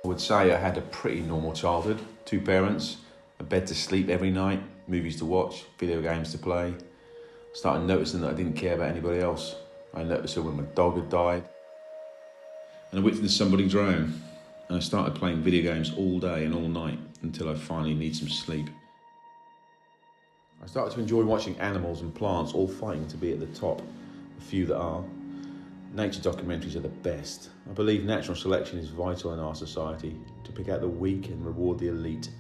I would say I had a pretty normal childhood. 2 parents, a bed to sleep every night, movies to watch, video games to play. I started noticing that I didn't care about anybody else. I noticed it when my dog had died. And I witnessed somebody drown. And I started playing video games all day and all night until I finally need some sleep. I started to enjoy watching animals and plants all fighting to be at the top, the few that are. Nature documentaries are the best. I believe natural selection is vital in our society to pick out the weak and reward the elite.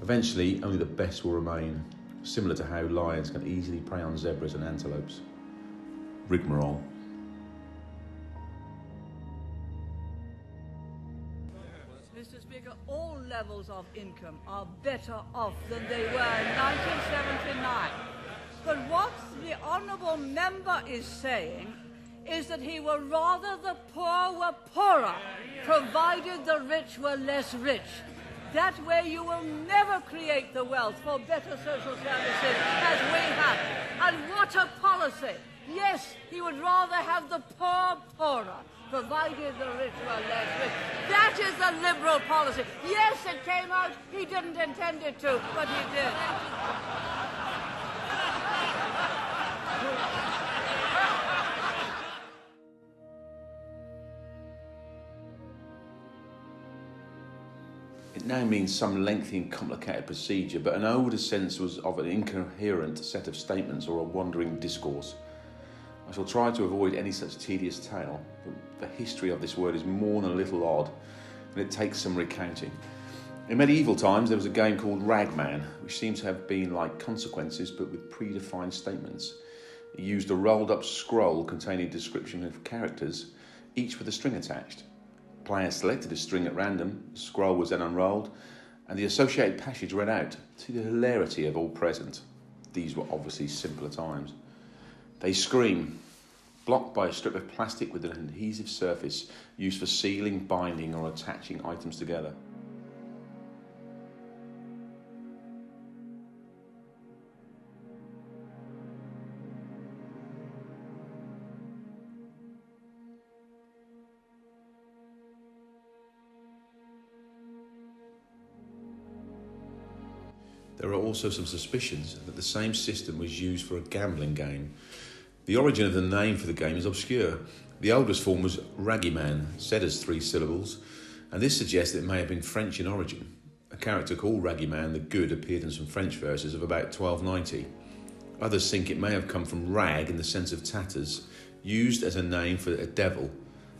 Eventually, only the best will remain, similar to how lions can easily prey on zebras and antelopes. Rigmarole. Mr. Speaker, all levels of income are better off than they were in 1979. But what the honourable member is saying is that he would rather the poor were poorer, provided the rich were less rich. That way you will never create the wealth for better social services as we have. And what a policy! Yes, he would rather have the poor poorer, provided the rich were less rich. That is the Liberal policy. Yes, it came out, he didn't intend it to, but he did. It now means some lengthy and complicated procedure, but an older sense was of an incoherent set of statements or a wandering discourse. I shall try to avoid any such tedious tale, but the history of this word is more than a little odd, and it takes some recounting. In medieval times, there was a game called Ragman, which seems to have been like Consequences, but with predefined statements. It used a rolled-up scroll containing a description of characters, each with a string attached. Player selected a string at random, the scroll was then unrolled, and the associated passage read out, to the hilarity of all present. These were obviously simpler times. They scream, blocked by a strip of plastic with an adhesive surface used for sealing, binding, or attaching items together. There are also some suspicions that the same system was used for a gambling game. The origin of the name for the game is obscure. The oldest form was Raggyman, said as 3 syllables, and this suggests that it may have been French in origin. A character called Raggyman the Good appeared in some French verses of about 1290. Others think it may have come from rag in the sense of tatters, used as a name for a devil,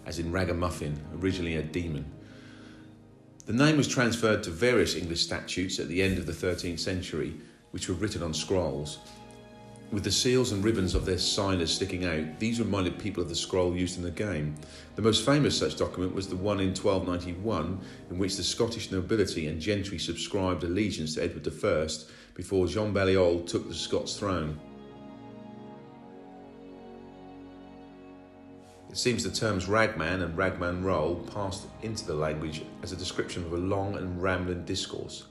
as in ragamuffin, originally a demon. The name was transferred to various English statutes at the end of the 13th century, which were written on scrolls. With the seals and ribbons of their signers sticking out, these reminded people of the scroll used in the game. The most famous such document was the one in 1291, in which the Scottish nobility and gentry subscribed allegiance to Edward I before Jean Balliol took the Scots throne. It seems the terms ragman and ragman roll passed into the language as a description of a long and rambling discourse.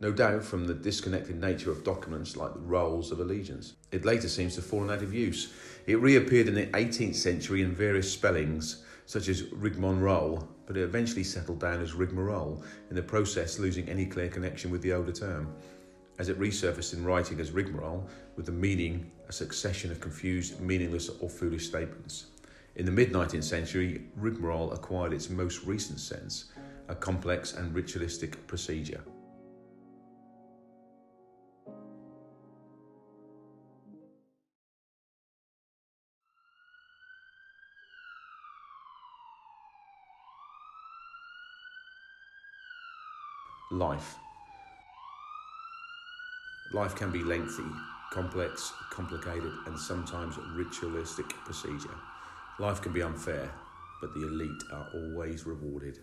No doubt from the disconnected nature of documents like the rolls of allegiance. It later seems to have fallen out of use. It reappeared in the 18th century in various spellings, such as Rigmarole, but it eventually settled down as Rigmarole, in the process losing any clear connection with the older term, as it resurfaced in writing as Rigmarole, with the meaning a succession of confused, meaningless or foolish statements. In the mid-19th century, Rigmarole acquired its most recent sense, a complex and ritualistic procedure. Life. Life can be lengthy, complex, complicated, and sometimes ritualistic procedure. Life can be unfair, but the elite are always rewarded.